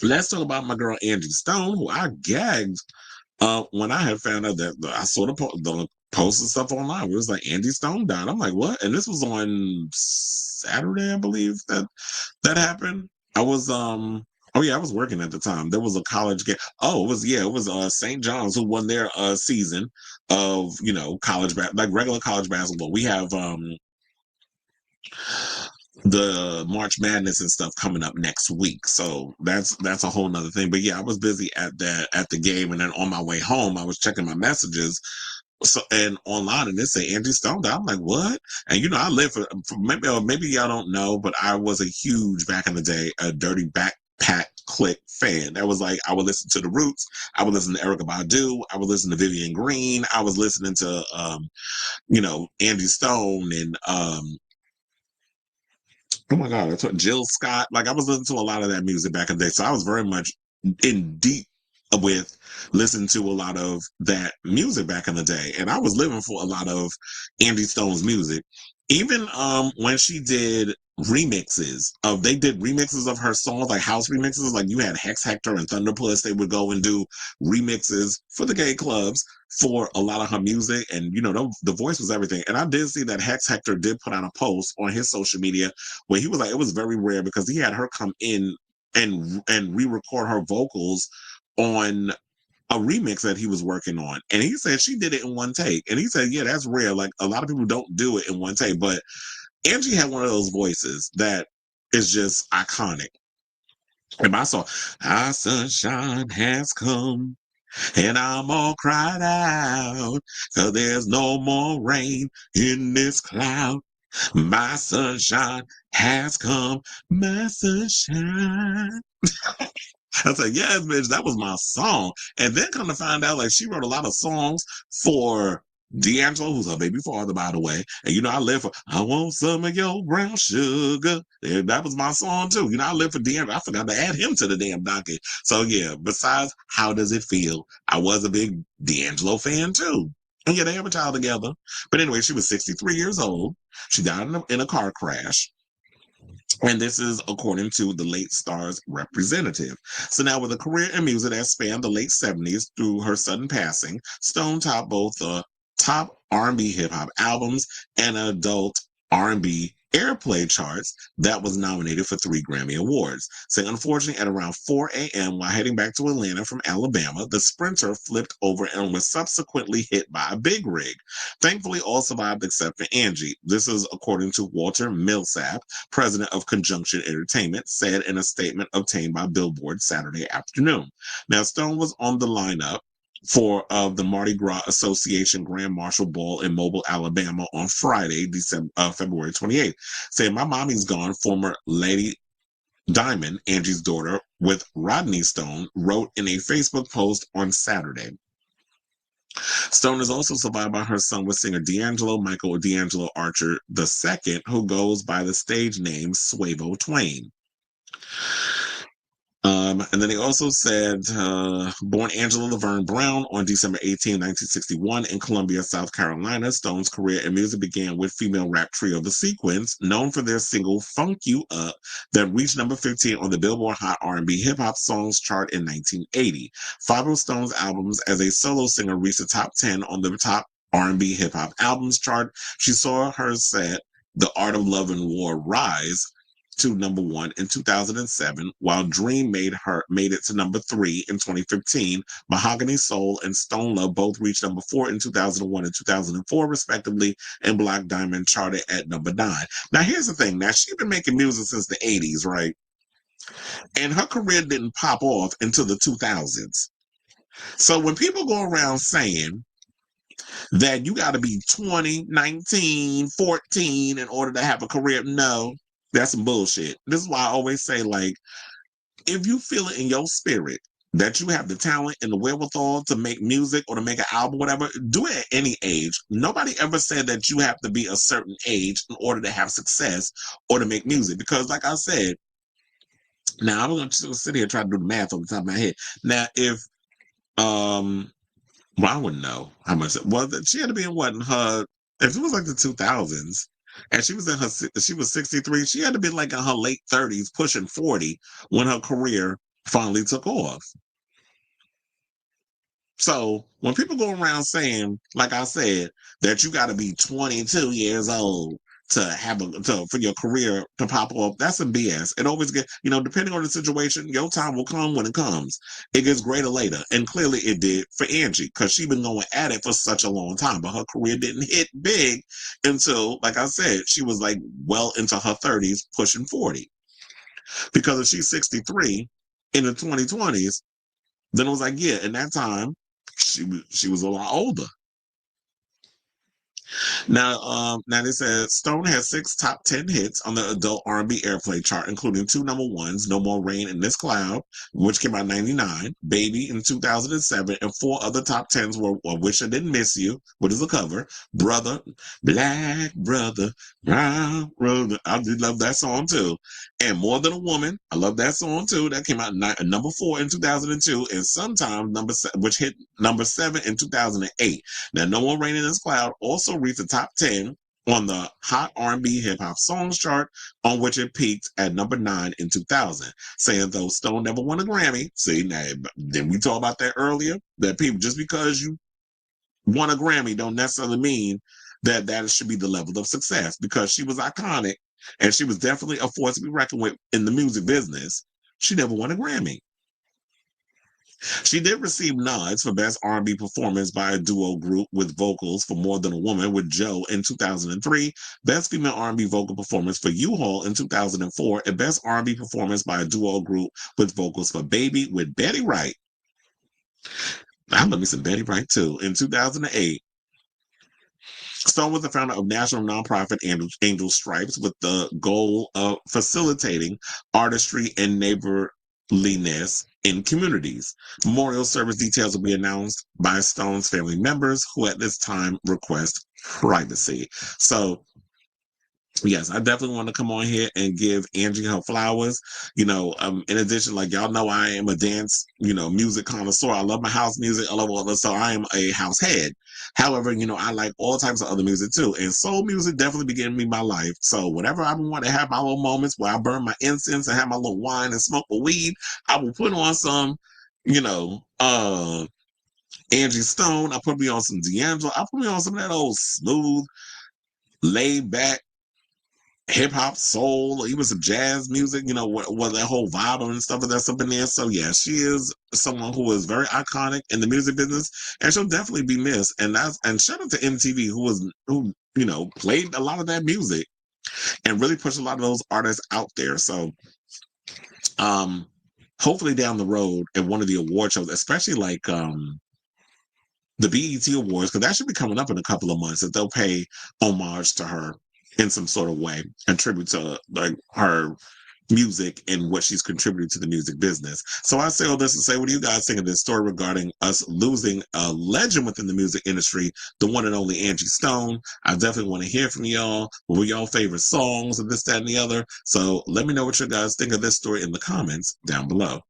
let's talk about my girl Angie Stone, who I gagged when I had found out that I saw the post and stuff online. It was like Angie Stone died. I'm like, what? And this was on Saturday, I believe that happened. I was oh yeah, I was working at the time. There was a college game. Oh, it was St. John's who won their season of, college like regular college basketball. We have the March Madness and stuff coming up next week. So that's a whole nother thing. But yeah, I was busy at the game, and then on my way home, I was checking my messages. So and online, and it said Angie Stone died. I'm like, what? And I live for maybe y'all don't know, but I was a huge back in the day a Dirty Backpack Click fan. That was like I would listen to the Roots, I would listen to Erykah Badu, I would listen to Vivian Green, I was listening to Angie Stone and oh my God, that's what Jill Scott. Like I was listening to a lot of that music back in the day. So I was very much in deep with listening to a lot of that music back in the day. And I was living for a lot of Angie Stone's music. Even when she did they did remixes of her songs, like house remixes, like you had Hex Hector and Thunderpuss, they would go and do remixes for the gay clubs for a lot of her music. And the voice was everything. And I did see that Hex Hector did put out a post on his social media where he was like, it was very rare because he had her come in and re-record her vocals on a remix that he was working on. And he said she did it in one take. And he said, yeah, that's rare. Like a lot of people don't do it in one take, but Angie had one of those voices that is just iconic. And my song, Our Sunshine Has Come, and I'm all cried out, 'cause there's no more rain in this cloud. My sunshine has come, my sunshine. I said, yes, bitch, that was my song. And then come to find out, like, she wrote a lot of songs for D'Angelo, who's her baby father, by the way. And I live for I Want Some of Your Brown Sugar. And that was my song too. I live for D'Angelo. I forgot to add him to the damn docket. So yeah, besides How Does It Feel, I was a big D'Angelo fan too. And yeah, they have a child together. But anyway, she was 63 years old. She died in a car crash. And this is according to the late star's representative. So now with a career in music that spanned the late 70s through her sudden passing, Stone topped both the top R&B hip hop albums and adult R&B airplay charts that was nominated for 3 Grammy Awards. Saying unfortunately at around 4 a.m. while heading back to Atlanta from Alabama, the Sprinter flipped over and was subsequently hit by a big rig. Thankfully, all survived except for Angie. This is according to Walter Millsap, president of Conjunction Entertainment, said in a statement obtained by Billboard Saturday afternoon. Now, Stone was on the lineup for the Mardi Gras Association Grand Marshal Ball in Mobile, Alabama on Friday, February 28th, saying, "My mommy's gone," former Lady Diamond, Angie's daughter, with Rodney Stone, wrote in a Facebook post on Saturday. Stone is also survived by her son with singer Michael D'Angelo Archer II, who goes by the stage name Swavo Twain. And then he also said, born Angela Laverne Brown on December 18, 1961 in Columbia, South Carolina, Stone's career in music began with female rap trio The Sequence, known for their single Funk You Up that reached number 15 on the Billboard Hot R&B Hip Hop Songs chart in 1980. 5 of Stone's albums as a solo singer reached the top 10 on the top R&B Hip Hop Albums chart. She saw her set The Art of Love and War rise to number 1 in 2007, while Dream made it to number 3 in 2015. Mahogany Soul and Stone Love both reached number 4 in 2001 and 2004, respectively, and Black Diamond charted at number 9. Now, here's the thing. Now, she's been making music since the 80s, right? And her career didn't pop off until the 2000s. So when people go around saying that you got to be 20, 19, 14 in order to have a career, no. That's some bullshit. This is why I always say, like, if you feel it in your spirit that you have the talent and the wherewithal to make music or to make an album, whatever, do it at any age. Nobody ever said that you have to be a certain age in order to have success or to make music. Because, like I said, now I'm going to sit here and try to do the math on the top of my head. Now, if, well, I wouldn't know how much it was. She had to be in what, in her, if it was like the 2000s, and she was 63. She had to be like in her late 30s, pushing 40 when her career finally took off. So when people go around saying, like I said, that you got to be 22 years old to have for your career to pop off, that's some BS. It always get, depending on the situation, your time will come when it comes. It gets greater later, and clearly it did for Angie because she's been going at it for such a long time, but her career didn't hit big until, like I said, she was like well into her 30s, pushing 40. Because if she's 63 in the 2020s, then it was like, yeah, in that time, she was a lot older. Now they said Stone has 6 top 10 hits on the adult R&B airplay chart, including 2 number ones: "No More Rain in This Cloud," which came out in '99, "Baby" in 2007, and 4 other top 10s were "I Wish I Didn't Miss You," which is a cover, "Brother," "Black Brother," "Brown Brother." I did love that song too, and "More Than a Woman." I love that song too. That came out number 4 in 2002, and "Sometimes," which hit number 7 in 2008. Now, "No More Rain in This Cloud" also reached the top 10 on the Hot R&B Hip Hop Songs chart, on which it peaked at number 9 in 2000. Saying though Stone never won a Grammy, see, now, didn't we talk about that earlier? That people, just because you won a Grammy don't necessarily mean that should be the level of success, because she was iconic and she was definitely a force to be reckoned with in the music business. She never won a Grammy. She did receive nods for Best R&B Performance by a Duo Group with Vocals for "More Than a Woman" with Joe in 2003, Best Female R&B Vocal Performance for U-Haul in 2004, and Best R&B Performance by a Duo Group with Vocals for "Baby" with Betty Wright. I love me some Betty Wright too, in 2008. Stone was the founder of national nonprofit Angel Stripes with the goal of facilitating artistry and neighborliness in communities. Memorial service details will be announced by Stone's family members, who at this time request privacy. So, yes, I definitely want to come on here and give Angie her flowers. In addition, like y'all know, I am a dance, music connoisseur. I love my house music. I love all this. So I am a house head. However, I like all types of other music too. And soul music definitely began me my life. So whenever I want to have my little moments where I burn my incense and have my little wine and smoke a weed, I will put on some, you know, Angie Stone. I put me on some D'Angelo. I put me on some of that old smooth, laid back hip hop, soul, even some jazz music, what that whole vibe and stuff that's up in there. So yeah, she is someone who is very iconic in the music business, and she'll definitely be missed. And shout out to MTV, who played a lot of that music and really pushed a lot of those artists out there. So hopefully down the road at one of the award shows, especially like the BET Awards, because that should be coming up in a couple of months, that they'll pay homage to her in some sort of way and tribute to like her music and what she's contributed to the music business. So I say all this to say, what do you guys think of this story regarding us losing a legend within the music industry, the one and only Angie Stone? I definitely want to hear from y'all. What were y'all favorite songs and this, that, and the other? So let me know what you guys think of this story in the comments down below.